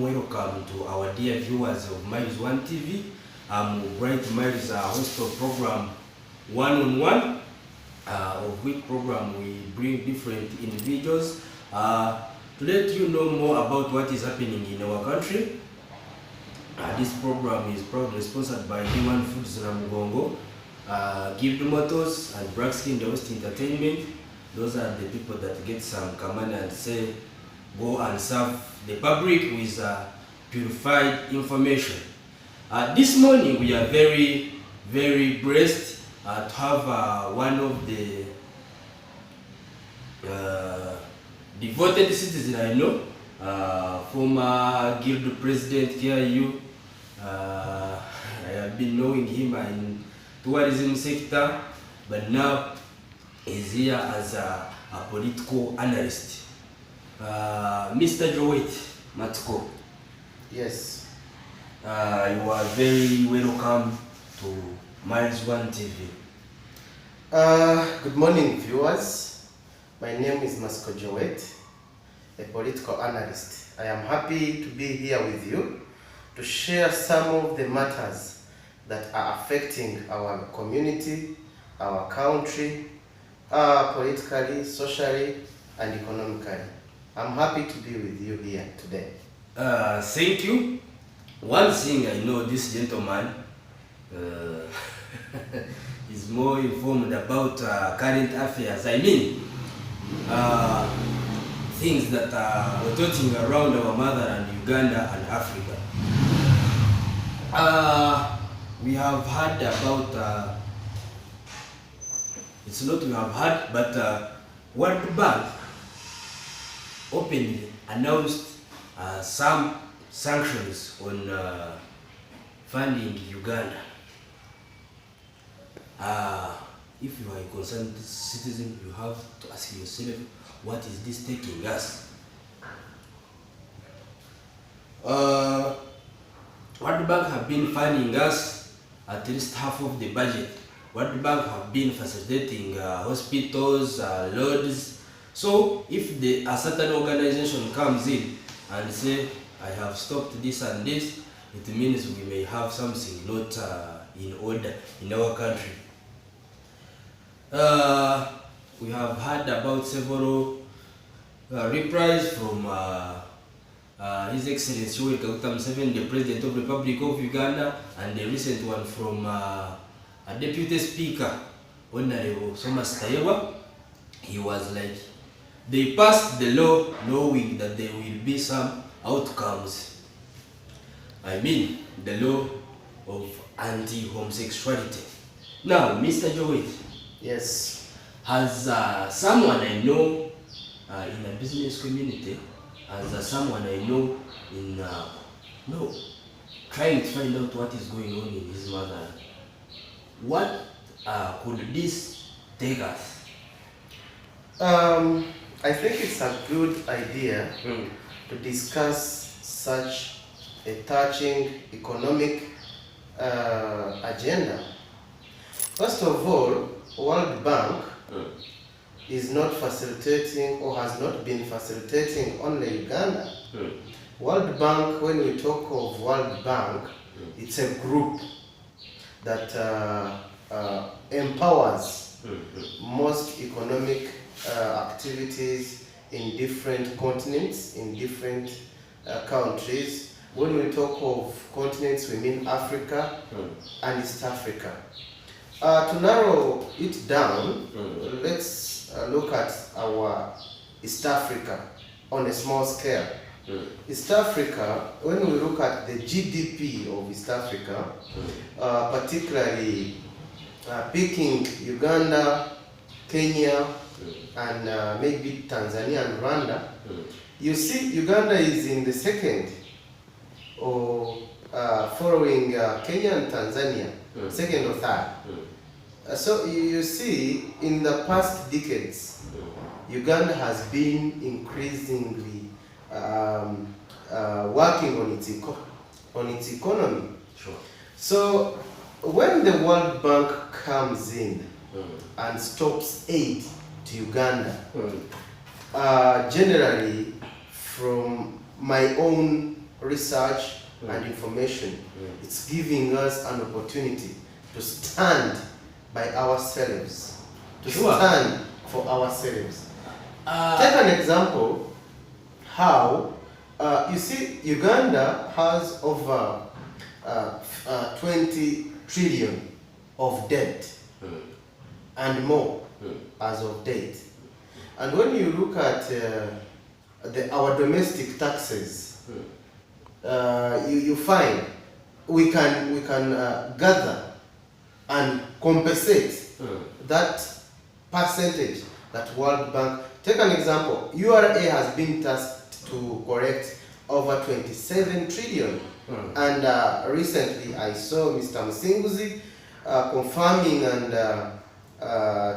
Welcome to our dear viewers of Miles One TV. I'm Bright Miles, host of program One on One, of which program we bring different individuals to let you know more about what is happening in our country. This program is proudly sponsored by Human Foods Namugongo, Gift Motors, and Black Skin the West Entertainment. Those are the people that get some command and say, go and serve the public with purified information. This morning we are very, very blessed to have one of the devoted citizens I know, former Guild President KIU. I have been knowing him in tourism sector, but now he's here as a political analyst. Mr. Joet Matko. Yes. You are very welcome to Miles One TV. Good morning, viewers. My name is Masco Joet, a political analyst. I am happy to be here with you to share some of the matters that are affecting our community, our country, politically, socially, and economically. I'm happy to be with you here today. Thank you. One thing I know, this gentleman is more informed about current affairs. I mean, things that are rotating around our motherland, Uganda and Africa. We have heard about, it's not we have heard, but World Bank openly announced some sanctions on funding Uganda. If you are a concerned citizen, you have to ask yourself, what is this taking us? World Bank have been funding us at least half of the budget. World Bank have been facilitating hospitals, roads. So if a certain organization comes in and say, I have stopped this and this, it means we may have something not in order in our country. We have heard about several replies from His Excellency Yoweri Kaguta Museveni, the President of the Republic of Uganda, and the recent one from a Deputy Speaker, Honorable Thomas Tayewa. He was like, they passed the law knowing that there will be some outcomes. I mean, the law of anti-homosexuality. Now, Mr. Joey. Yes. Has someone I know in a business community, as someone I know in trying to find out what is going on in his mother, what could this take us? I think it's a good idea to discuss such a touching economic agenda. First of all, World Bank is not facilitating or has not been facilitating only Uganda. World Bank, when we talk of World Bank, it's a group that empowers most economic activities in different continents, in different countries. When we talk of continents, we mean Africa and East Africa. To narrow it down, let's look at our East Africa on a small scale. East Africa, when we look at the GDP of East Africa, particularly picking Uganda, Kenya, and maybe Tanzania and Rwanda, you see Uganda is in the second, or following Kenya and Tanzania, second or third. So you see, in the past decades, Uganda has been increasingly working on its economy. Sure. So when the World Bank comes in and stops aid to Uganda, generally from my own research and information. It's giving us an opportunity to stand by ourselves, to stand for ourselves. Take an example how, you see, Uganda has over 20 trillion of debt and more as of date. And when you look at our domestic taxes, you find we can gather and compensate that percentage that World Bank. Take an example. URA has been tasked to correct over 27 trillion. And recently I saw Mr. Musinguzi confirming and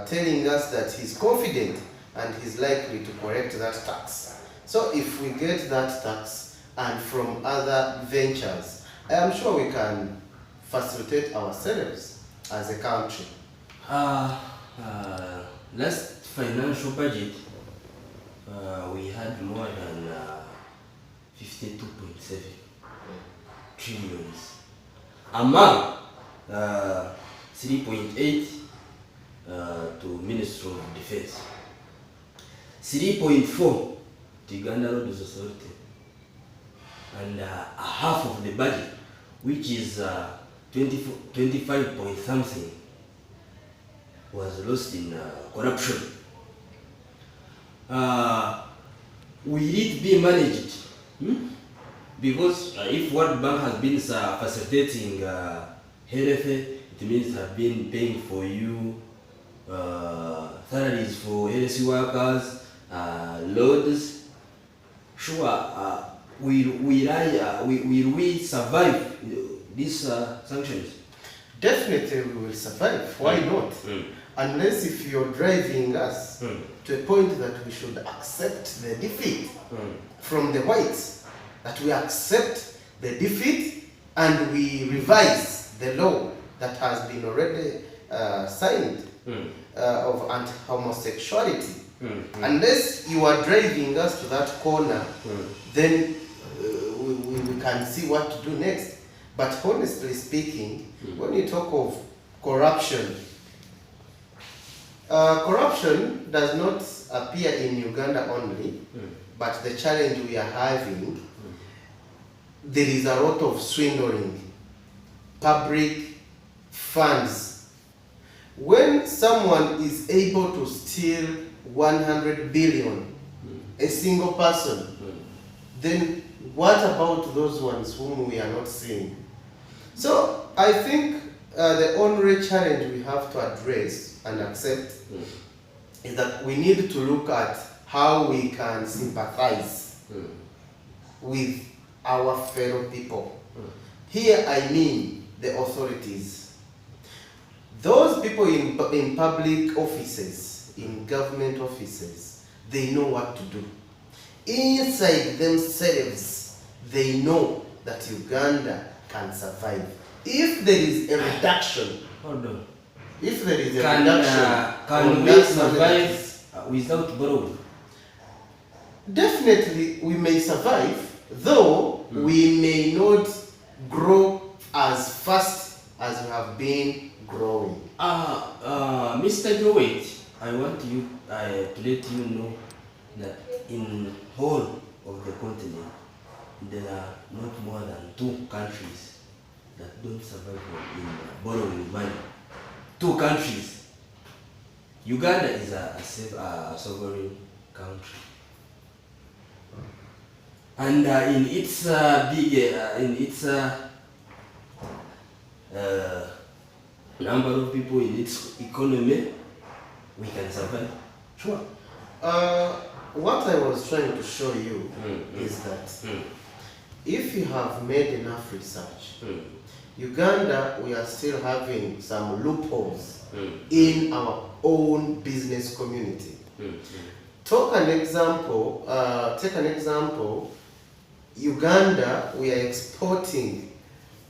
telling us that he's confident and he's likely to correct that tax. So if we get that tax and from other ventures, I am sure we can facilitate ourselves as a country. Last financial budget, we had more than 52.7 trillions among 3.8 to Ministry of Defense, 3.4 to Uganda Road Authority, and half of the budget, which is 25 point something, was lost in corruption. Will it be managed? Because if World Bank has been facilitating health, it means have been paying for you salaries for health workers, loads. Sure, will we survive these sanctions? Definitely we will survive. Why not? Unless if you're driving us to a point that we should accept the defeat from the whites, that we accept the defeat and we revise the law that has been already signed of anti-homosexuality. Unless you are driving us to that corner, then we can see what to do next. But honestly speaking, when you talk of corruption, corruption does not appear in Uganda only, but the challenge we are having, there is a lot of swindling, public funds. When someone is able to steal 100 billion, a single person, then what about those ones whom we are not seeing? So I think the only challenge we have to address and accept is that we need to look at how we can sympathize with our fellow people. Here I mean the authorities. Those people in public offices, in government offices, they know what to do. Inside themselves, they know that Uganda can survive. If there is a reduction, if there is a reduction, can we survive without borrowing? Definitely we may survive, though we may not grow as fast as we have been growing. Mr. Growit, I want you to let you know that in whole of the continent, there are not more than 2 countries that don't survive in borrowing money. 2 countries. Uganda is a sovereign country, and in its number of people, in its economy, we can survive. Sure. What I was trying to show you is that if you have made enough research, Uganda, we are still having some loopholes in our own business community. Take an example, Uganda, we are exporting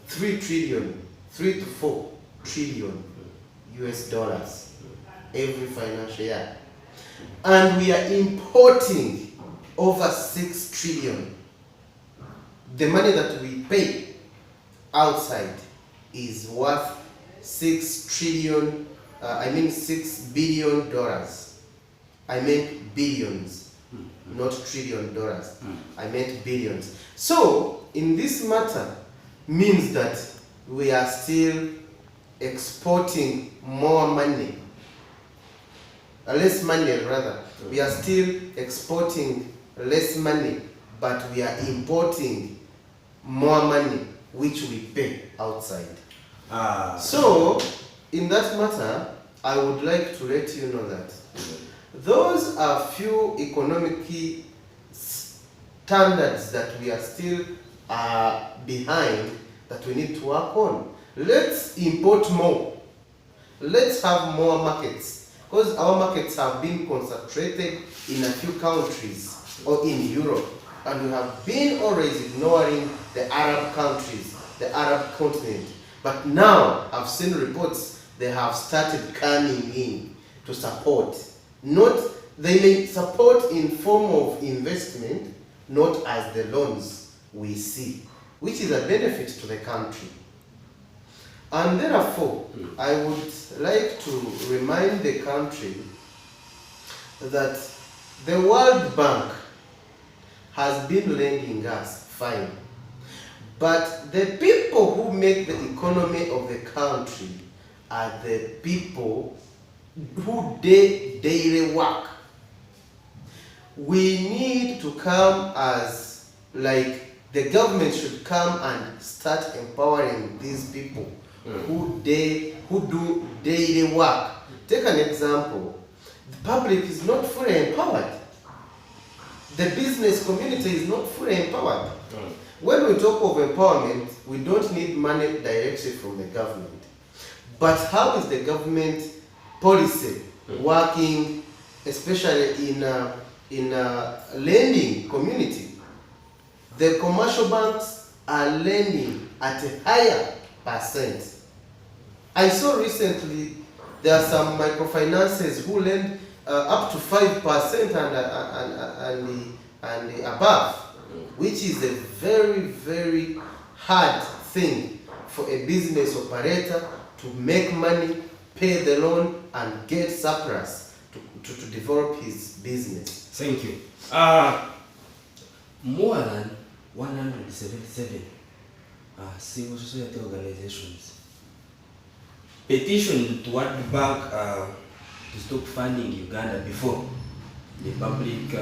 3 to 4 trillion US dollars every financial year. And we are importing over 6 trillion the money that we pay outside is worth $6 billion. I meant billions, not $1 trillion. I meant billions. So, in this matter, means that we are still exporting more money, less money rather. We are still exporting less money, but we are importing more money, which we pay outside. So, in that matter, I would like to let you know that those are few economic standards that we are still behind, that we need to work on. Let's import more. Let's have more markets, because our markets have been concentrated in a few countries or in Europe, and we have been always ignoring the Arab countries, the Arab continent. But now I've seen reports they have started coming in to support. They may support in form of investment, not as the loans we see, which is a benefit to the country. And therefore, I would like to remind the country that the World Bank has been lending us fine, but the people who make the economy of the country are the people who daily work. We need to come as, like, the government should come and start empowering these people who do daily work. Take an example. The public is not fully empowered. The business community is not fully empowered. When we talk of empowerment, we don't need money directly from the government. But how is the government policy working, especially in a lending community? The commercial banks are lending at a higher percent. I saw recently there are some microfinances who lend up to 5% and above, which is a very, very hard thing for a business operator to make money, pay the loan, and get surplus to develop his business. Thank you. More than 177 civil society organizations petitioned to World Bank to stop funding Uganda before the public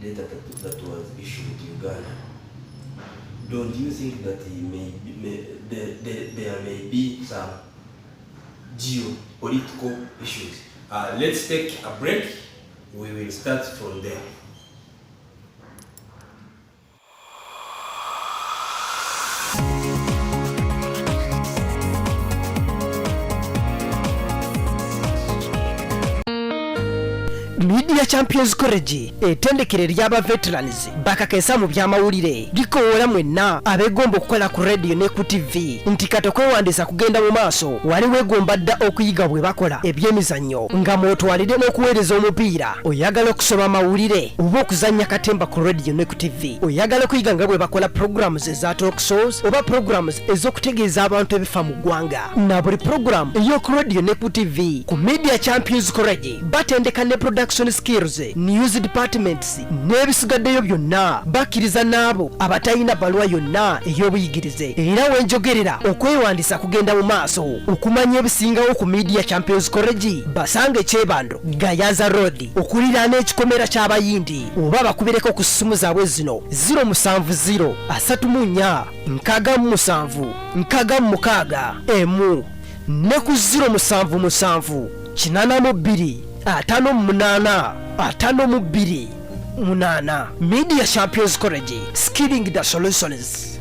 letter that was issued to Uganda. Don't you think that there may be some geopolitical issues? Let's take a break. We will start from there. Media Champions College etendekere ly'aba veterans bakakesa mu byamawulire likoola mwenna abegomba okukola ku radio ne ku TV nti kati okwewandisa kugenda mu maaso wali wegomba dda okuyiga bwe bakola ebyemizannyo nga mwotwalire n'okuweereza omupiira oyagala okusoma mawulire oba okuzannya katemba ku radio ne ku TV oyagala okuyiga nga bwe bakola programs eza talk shows oba programs ez'okutegeeza abantu ebifa mu ggwanga na buli program ey'oku radio ne ku TV ku Media Champions College batendeka ne production skills, news departments n'ebisigaddeyo byonna bakkiriza n'abo abatalina baluwa yonna ey'obuyigirize era wenjogerera okwewandisa kugenda mu maaso okumanya ebisingawo ku Media Champions College basange Kyebando Gayaza Road okuliraana ekikomera ky'abayindi oba bakubireko ku ssimu zaabwe zino 070 34 67 66 emu ne ku 077 82 5 8 Media Champions College, skilling the solutions.